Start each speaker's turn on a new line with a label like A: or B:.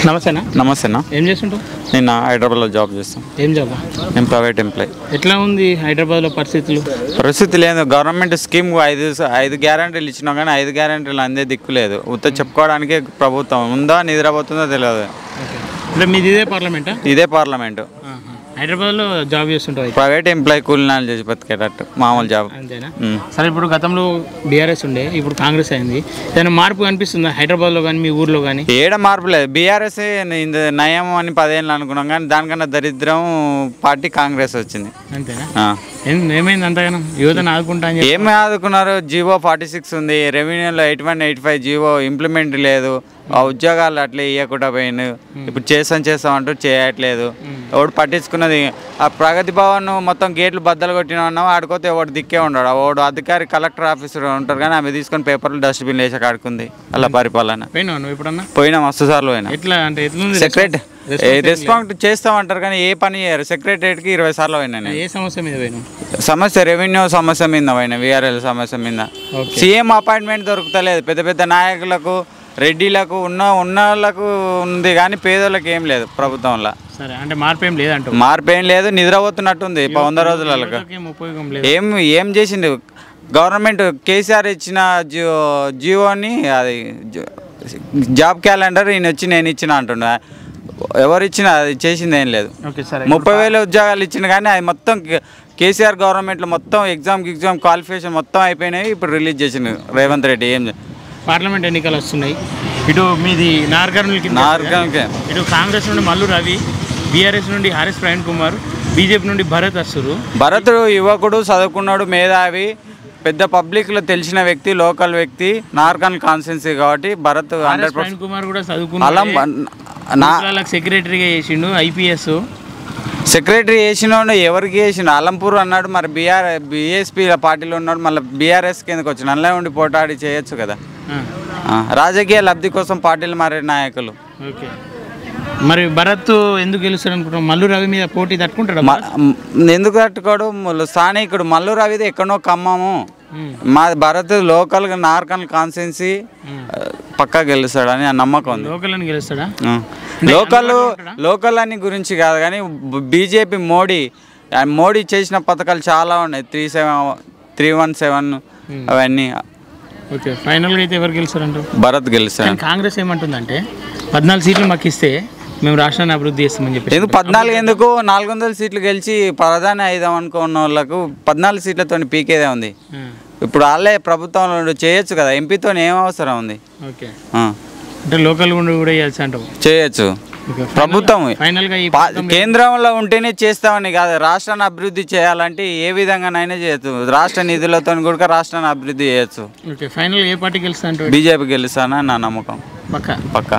A: నమస్తేనా.
B: నమస్తేనా.
A: ఏం చేస్తుంటావు?
B: నేను హైదరాబాద్లో జాబ్ చేస్తాను.
A: ఏం జాబ్?
B: నేను ప్రైవేట్ ఎంప్లాయీ.
A: ఎట్లా ఉంది హైదరాబాద్లో
B: పరిస్థితి లేదు. గవర్నమెంట్ స్కీమ్ ఐదు గ్యారెంటీలు ఇచ్చినా కానీ 5 గ్యారెంటీలు అందే దిక్కు లేదు. చెప్పుకోవడానికి ప్రభుత్వం ఉందా నిద్రపోతుందో తెలియదు.
A: అంటే మీది ఇదే పార్లమెంటా?
B: ఇదే పార్లమెంటు.
A: హైదరాబాద్లో జాబ్ చేస్తుంటావు?
B: ప్రైవేట్ ఎంప్లాయీ కూలినాలు చేసి బతికేటట్టు మామూలు జాబ్.
A: అంతేనా? సరే, ఇప్పుడు గతంలో బీఆర్ఎస్ ఉండే, ఇప్పుడు కాంగ్రెస్ అయింది. ఏదైనా మార్పు కనిపిస్తుందా హైదరాబాద్లో కానీ మీ ఊర్లో కానీ?
B: ఏడ మార్పు లేదు. బీఆర్ఎస్ నయం అని 10 ఏళ్ళు అనుకున్నాం కానీ దానికన్నా దరిద్రం పార్టీ కాంగ్రెస్ వచ్చింది.
A: అంతేనా? ఏమైంది అంతగానం? యువతను ఆదుకుంటా అని
B: ఏమి ఆదుకున్నారు? జీవో 46 ఉంది. రెవెన్యూలో 81, 85 జీవో ఇంప్లిమెంట్ లేదు. ఆ ఉద్యోగాలు అట్లే ఇవ్వకుండా పోయింది. ఇప్పుడు చేస్తామంటూ చేయట్లేదు. ఎవడు పట్టించుకున్నది? ఆ ప్రగతి భవన్ మొత్తం గేట్లు బద్దలు కొట్టిన ఉన్నావు, ఆడుకోతే ఎవడు దిక్కే ఉండడు. వాడు అధికారి కలెక్టర్ ఆఫీసర్ ఉంటారు కానీ ఆమె తీసుకొని పేపర్లు డస్ట్బిన్ వేసాక ఆడుకుంది. అలా పరిపాలన. పోయినా మస్తు సార్లు పోయినా. సెక్రటరీ రెస్పాండ్ చేస్తామంటారు కానీ ఏ పని చేయరు. సెక్రటరీకి 20 సార్లు పోయినా.
A: ఏ సమస్య మీద పోయినా?
B: సమస్య రెవెన్యూ సమస్య మీద పోయినా, వీఆర్ఎల్ సమస్య మీద. సీఎం అపాయింట్మెంట్ దొరుకుతలేదు. పెద్ద పెద్ద నాయకులకు, రెడ్డిలకు ఉన్న వాళ్ళకు ఉంది కానీ పేదోళ్ళకి ఏం లేదు ప్రభుత్వంలో.
A: సరే, అంటే
B: మార్పు ఏం లేదు. నిద్రపోతున్నట్టుంది 100 రోజులకు. ఏం చేసిండు గవర్నమెంట్? కేసీఆర్ ఇచ్చిన జియోని, అది జాబ్ క్యాలెండర్ ఈయన వచ్చి నేను ఇచ్చిన అంటుండే. ఎవరు ఇచ్చినా అది చేసింది ఏం లేదు. 30,000 ఉద్యోగాలు ఇచ్చిన కానీ అది మొత్తం కేసీఆర్ గవర్నమెంట్లో మొత్తం ఎగ్జామ్ క్వాలిఫికేషన్ మొత్తం అయిపోయినాయి. ఇప్పుడు రిలీజ్ చేసిండు రేవంత్ రెడ్డి. ఏం
A: పార్లమెంట్ ఎన్నికలు వస్తున్నాయి. ఇటు మీది నార్కర్నూలుకి, ఇటు కాంగ్రెస్ నుండి మల్లు రవి, బీఆర్ఎస్ నుండి ఆర్ఎస్ ప్రవీణ్ కుమార్, బీజేపీ నుండి భరత్ వస్తారు.
B: భరత్ యువకుడు, చదువుకున్నాడు, మేధావి, పెద్ద పబ్లిక్లో తెలిసిన వ్యక్తి, లోకల్ వ్యక్తి, నార్కర్నూలు కాన్స్టిట్యున్సీ కాబట్టి భరత్ 100%.
A: ప్రవీణ్ కుమార్ కూడా చదువుకున్నాడు, సెక్రటరీగా చేసిండు. ఐపీఎస్
B: సెక్రటరీ చేసినోడు ఎవరికి చేసిండు? అలంపూర్ అన్నాడు. మరి బీఎస్పీ పార్టీలో ఉన్నాడు, మళ్ళీ బీఆర్ఎస్ కిందకి వచ్చిన అలా ఉండి పోటాడి చేయొచ్చు కదా. రాజకీయ లబ్ధి కోసం పార్టీలు మారే నాయకులు.
A: మరి భరత్ ఎందుకు గెలుస్తాడు అనుకుంటాం? మల్లు రవి మీద పోటీ తట్టుకుంటాడు?
B: ఎందుకు తట్టుకోడు? స్థానికుడు. మల్లు రవిది ఎక్కడో ఖమ్మము. మా భరత్ లోకల్గా నార్కర్నూలు కాన్స్టిట్యున్సీ పక్కా గెలుస్తాడని ఆ నమ్మకం ఉంది. లోకల్ అని గురించి కాదు కానీ బీజేపీ మోడీ చేసిన పథకాలు చాలా ఉన్నాయి. 317 అవన్నీ.
A: ఫైనల్గా అయితే ఎవరు గెలుస్తారంటారు?
B: భరత్ గెలుస్తాడు.
A: కాంగ్రెస్ ఏమంటుందంటే 14 సీట్లు మాకు ఇస్తే మేము రాష్ట్రాన్ని అభివృద్ధి చేస్తామని చెప్పి.
B: ఎందుకు 14? ఎందుకు 400 సీట్లు గెలిచి ప్రధాని అయిదాం అనుకున్న వాళ్ళకు 14 సీట్లతో పీకేదే ఉంది. ఇప్పుడు వాళ్ళే ప్రభుత్వంలో చేయొచ్చు కదా. ఎంపీతో ఏం అవసరం ఉంది?
A: అంటే లోకల్ కూడా
B: చేయొచ్చు. ప్రభుత్వం కేంద్రంలో ఉంటేనే చేస్తామని కాదు, రాష్ట్రాన్ని అభివృద్ధి చేయాలంటే ఏ విధంగానైనా చేయొచ్చు. రాష్ట్ర నిధులతో కూడా రాష్ట్రాన్ని అభివృద్ధి చేయొచ్చు.
A: ఫైనల్ ఏ పార్టీ గెలుస్తా?
B: బీజేపీ గెలుస్తానని నా నమ్మకం.
A: పక్కా.